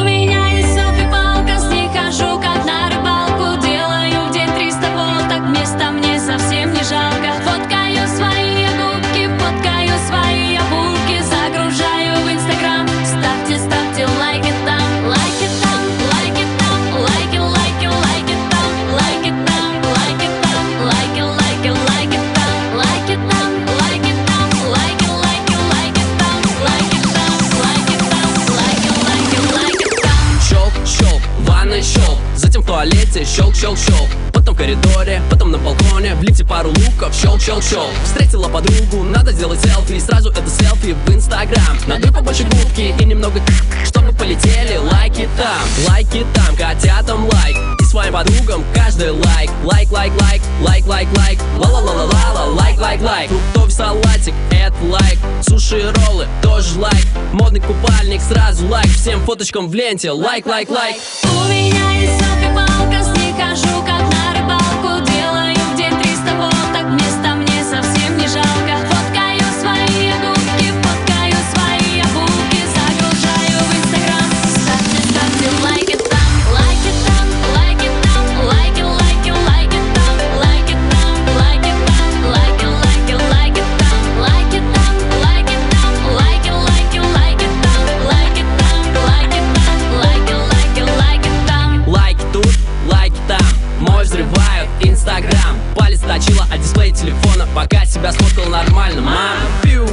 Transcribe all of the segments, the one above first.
меня есть селфи-палка, с ней хожу как на рыбалку. Делаю в день 300 фоток, места мне совсем не жалко. Фоткаю свои губки, фоткаю свои обувки, загружаю в Инстаграм. Ставьте лайки там, лайки там, лайки там, лайки, лайки, лайки там, лайки там, лайки там, лайки, лайки, лайки там, лайки там, лайки там, лайки, лайки, лайки там, лайки там, лайки там, лайки, лайки, лайки там. Щелк, щелк, в ванной щелк, затем в туалете щелк, щелк, щелк. Потом в коридоре, потом на балконе, в лифте пару луков, щелк, щелк, щелк. Встретила подругу, надо сделать селфи, и сразу это селфи в Инстаграм. Надуй побольше губки и немного, чтобы полетели лайки там, котятам лайк. И своим подругам каждый лайк, лайк, лайк, лайк, лайк, лайк, лайк, ла-ла-ла-ла-ла, лайк, лайк, лайк. Фруктовый салатик, это лайк, суши и роллы, тоже лайк. Модный купальник, сразу лайк, всем фоточкам в ленте, лайк, лайк, лайк. У меня есть селфи-палка, с ней хожу как на рыбалку. Делаю в день 300 фоток, места мне совсем не жалко. Фоткаю свои губки, фоткаю свои обувки, загружаю в Инстаграм. Ставьте лайки там, лайки там, лайки там, лайки, лайки, лайки там, лайки там, лайки там, лайки, лайки, лайки там, лайки там, лайки там, лайки, лайки, лайки там, лайки там, лайки там, лайки, лайки, лайки там. Лайки тут, лайки там, мой взрывают Инстаграм. Палец точила от дисплея телефона, пока себя сфоткал нормально. Мам, пью,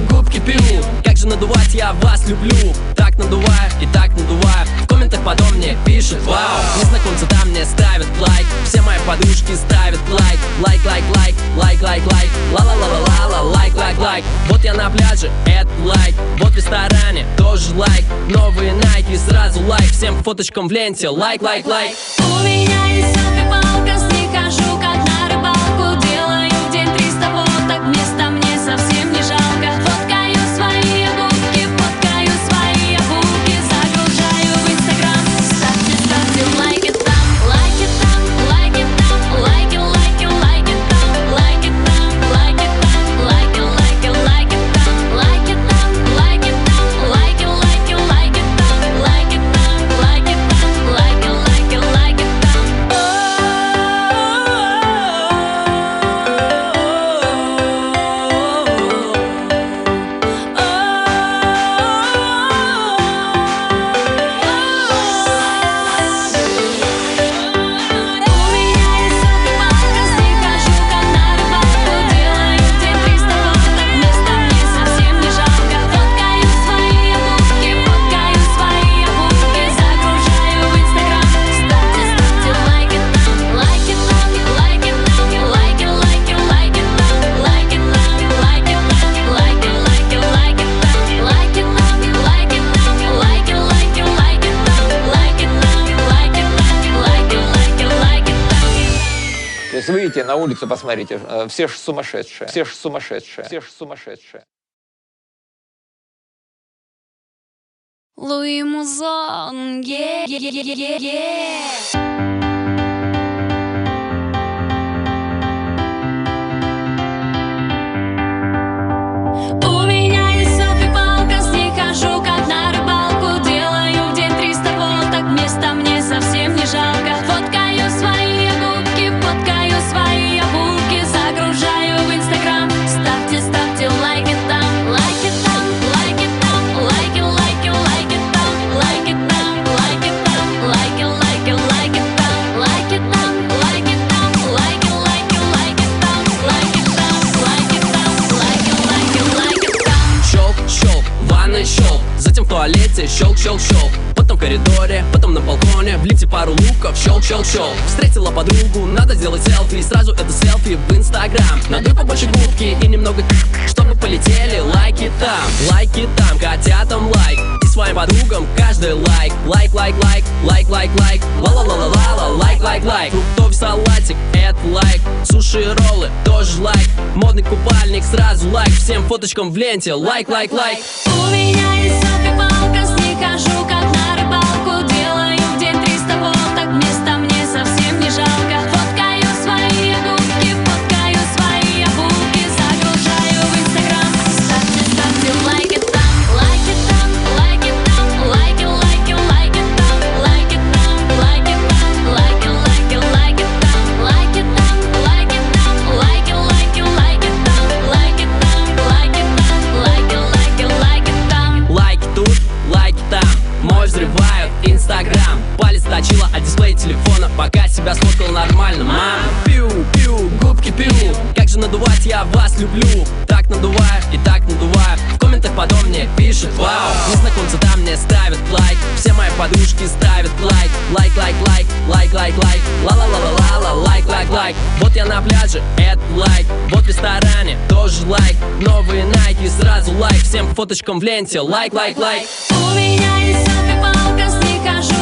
губки пью. Как же надувать я вас люблю. Так надуваю и так надуваю. В комментах потом мне пишут вау. Незнакомцы там мне ставят лайк. Все мои подружки ставят лайк. Лайк, лайк, лайк, лайк, лайк, лайк. Ла-ла-ла-ла-ла, лайк, лайк, лайк. Вот я на пляже, это лайк. Вот в ресторане, тоже лайк. Новые найки, сразу лайк. Всем фоточкам в ленте, лайк, лайк, лайк. У меня есть селфи-палка, с ней хожу как на рыбалку. Делаю в день 300 фоток, места мне совсем не жалко. Фоткаю свои губки, фоткаю свои обувки, загружаю в Инстаграм. Ставьте лайки там, лайки там, лайки там, лайки, лайки, лайки там, лайки там, лайки там, лайки, лайки, лайки там, лайки там, лайки там, лайки, лайки, лайки там, лайки там, лайки там, лайки, лайки, лайки там. Если выйдете на улицу, посмотрите, все ж сумасшедшие, все ж сумасшедшие, все ж сумасшедшие. Луи Музон, yeah. У меня есть селфи-палка, с ней хожу как на рыбалку. Делаю в день 300 фоток, места мне совсем не жалко. Фоткаю свои губки, фоткаю свои обувки, загружаю в Инстаграм. Ставьте лайки там, лайки там, лайки там, лайки, лайки, лайки там, лайки там, лайки там, лайки, лайки, лайки там, лайки там, лайки там, лайки, лайки, лайки там, лайки там, лайки там, лайки, лайки, лайки там. Щелк, щелк, в ванной щелк, затем в туалете щелк, щелк, щелк. Потом в коридоре, потом на балконе, в лифте пару луков, щелк, щелк, щелк. Встретила подругу, надо сделать селфи, и сразу это селфи в Инстаграм. Надуй побольше губки и немного, чтобы полетели лайки там, котятам лайк. И своим подругам каждый лайк, лайк, лайк, лайк, лайк, лайк, лайк, ла-ла-ла-ла-ла, лайк, лайк, лайк. Фруктовый салатик, это лайк, суши и роллы, тоже лайк. Модный купальник, сразу лайк, всем фоточкам в ленте, лайк, лайк, лайк. У меня есть селфи-палка, с ней хожу как на рыбалку. Делаю в день 300 фоток, места мне совсем не жалко. Фоткаю свои надувать, я вас люблю. Так надуваю и так надуваю. В комментах потом мне пишут вау. Незнакомцы там мне ставят лайк. Все мои подружки ставят лайк. Лайк, лайк, лайк, лайк, лайк, лайк. Ла-ла-ла-ла-ла, лайк, лайк, лайк. Вот я на пляже, это лайк. Вот в ресторане, тоже лайк. Новые найки, сразу лайк. Всем фоточкам в ленте, лайк, лайк, лайк. У меня есть селфи-палка, с ней хожу